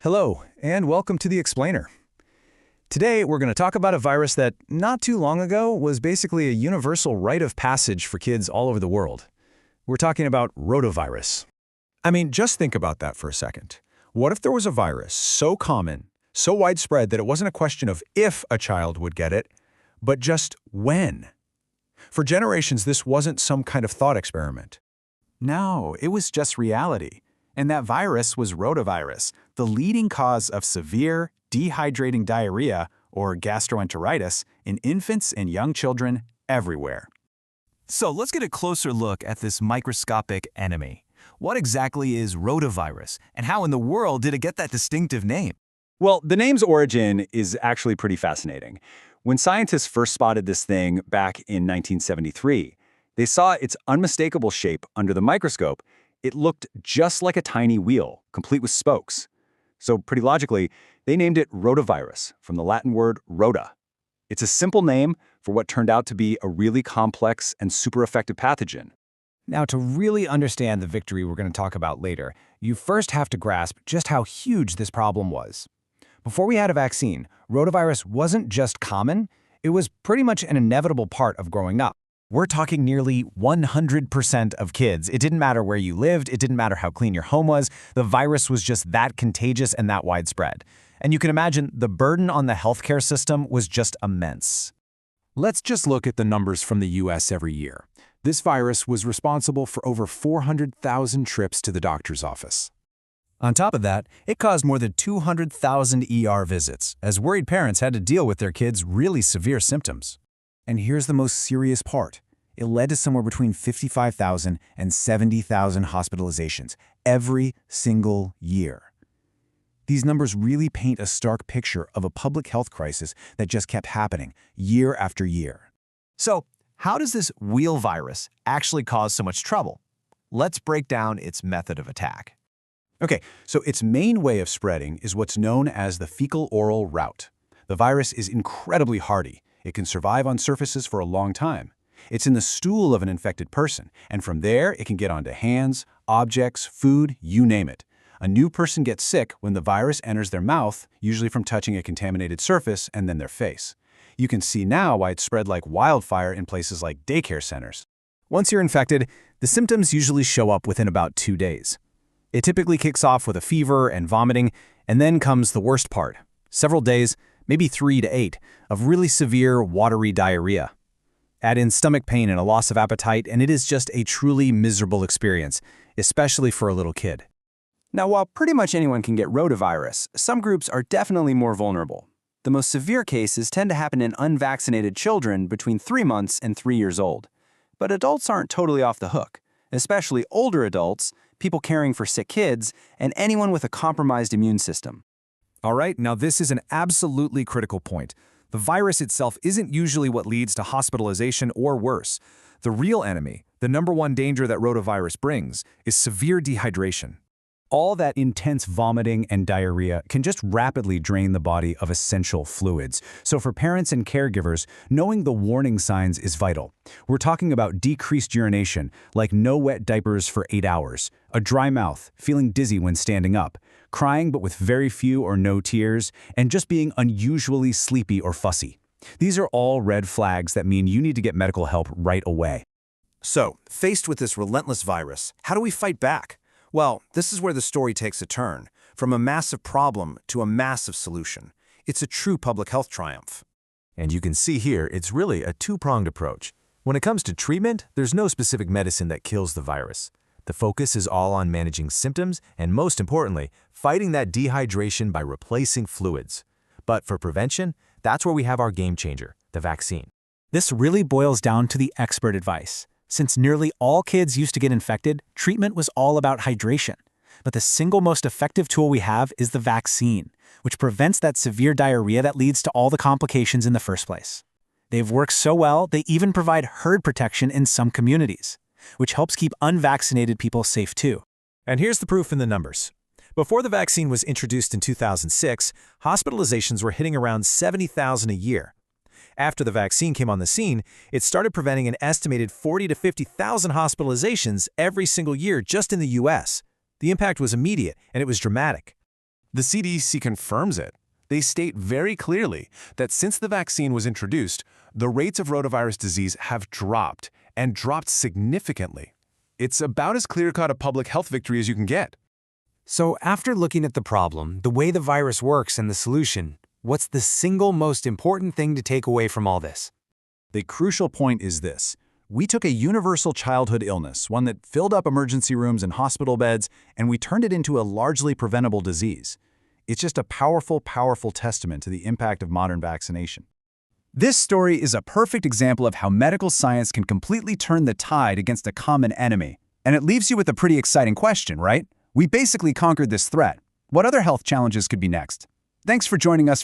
Hello, and welcome to The Explainer. Today, we're going to talk about a virus that, not too long ago, was basically a universal rite of passage for kids all over the world. We're talking about rotavirus. I mean, just think about that for a second. What if there was a virus so common, so widespread that it wasn't a question of if a child would get it, but just when? For generations, this wasn't some kind of thought experiment. No, it was just reality. And that virus was rotavirus, the leading cause of severe, dehydrating diarrhea, or gastroenteritis, in infants and young children everywhere. So let's get a closer look at this microscopic enemy. What exactly is rotavirus, and how in the world did it get that distinctive name? Well, the name's origin is actually pretty fascinating. When scientists first spotted this thing back in 1973, they saw its unmistakable shape under the microscope. It looked just like a tiny wheel, complete with spokes. So pretty logically, they named it rotavirus, from the Latin word rota. It's a simple name for what turned out to be a really complex and super effective pathogen. Now, to really understand the victory we're going to talk about later, you first have to grasp just how huge this problem was. Before we had a vaccine, rotavirus wasn't just common, it was pretty much an inevitable part of growing up. We're talking nearly 100% of kids. It didn't matter where you lived, it didn't matter how clean your home was, the virus was just that contagious and that widespread. And you can imagine the burden on the healthcare system was just immense. Let's just look at the numbers from the US every year. This virus was responsible for over 400,000 trips to the doctor's office. On top of that, it caused more than 200,000 ER visits, as worried parents had to deal with their kids' really severe symptoms. And here's the most serious part. It led to somewhere between 55,000 and 70,000 hospitalizations every single year. These numbers really paint a stark picture of a public health crisis that just kept happening year after year. So, how does this wheel virus actually cause so much trouble? Let's break down its method of attack. Okay, so its main way of spreading is what's known as the fecal-oral route. The virus is incredibly hardy. It can survive on surfaces for a long time. It's in the stool of an infected person, and from there it can get onto hands, objects, food, you name it. A new person gets sick when the virus enters their mouth, usually from touching a contaminated surface and then their face. You can see now why it's spread like wildfire in places like daycare centers. Once you're infected, the symptoms usually show up within about 2 days. It typically kicks off with a fever and vomiting, and then comes the worst part, several days, maybe 3 to 8, of really severe watery diarrhea. Add in stomach pain and a loss of appetite, and it is just a truly miserable experience, especially for a little kid. Now, while pretty much anyone can get rotavirus, some groups are definitely more vulnerable. The most severe cases tend to happen in unvaccinated children between 3 months and 3 years old. But adults aren't totally off the hook, especially older adults, people caring for sick kids, and anyone with a compromised immune system. All right, now this is an absolutely critical point. The virus itself isn't usually what leads to hospitalization or worse. The real enemy, the number one danger that rotavirus brings, is severe dehydration. All that intense vomiting and diarrhea can just rapidly drain the body of essential fluids. So for parents and caregivers, knowing the warning signs is vital. We're talking about decreased urination, like no wet diapers for 8 hours, a dry mouth, feeling dizzy when standing up, crying but with very few or no tears, and just being unusually sleepy or fussy. These are all red flags that mean you need to get medical help right away. So, faced with this relentless virus, how do we fight back? Well, this is where the story takes a turn, from a massive problem to a massive solution. It's a true public health triumph. And you can see here, it's really a two-pronged approach. When it comes to treatment, there's no specific medicine that kills the virus. The focus is all on managing symptoms and, most importantly, fighting that dehydration by replacing fluids. But for prevention, that's where we have our game changer, the vaccine. This really boils down to the expert advice. Since nearly all kids used to get infected, treatment was all about hydration. But the single most effective tool we have is the vaccine, which prevents that severe diarrhea that leads to all the complications in the first place. They've worked so well, they even provide herd protection in some communities, which helps keep unvaccinated people safe too. And here's the proof in the numbers. Before the vaccine was introduced in 2006, hospitalizations were hitting around 70,000 a year. After the vaccine came on the scene, it started preventing an estimated 40 to 50,000 hospitalizations every single year just in the US. The impact was immediate, and it was dramatic. The CDC confirms it. They state very clearly that since the vaccine was introduced, the rates of rotavirus disease have dropped, and dropped significantly. It's about as clear-cut a public health victory as you can get. So after looking at the problem, the way the virus works, and the solution, what's the single most important thing to take away from all this? The crucial point is this. We took a universal childhood illness, one that filled up emergency rooms and hospital beds, and we turned it into a largely preventable disease. It's just a powerful, powerful testament to the impact of modern vaccination. This story is a perfect example of how medical science can completely turn the tide against a common enemy. And it leaves you with a pretty exciting question, right? We basically conquered this threat. What other health challenges could be next? Thanks for joining us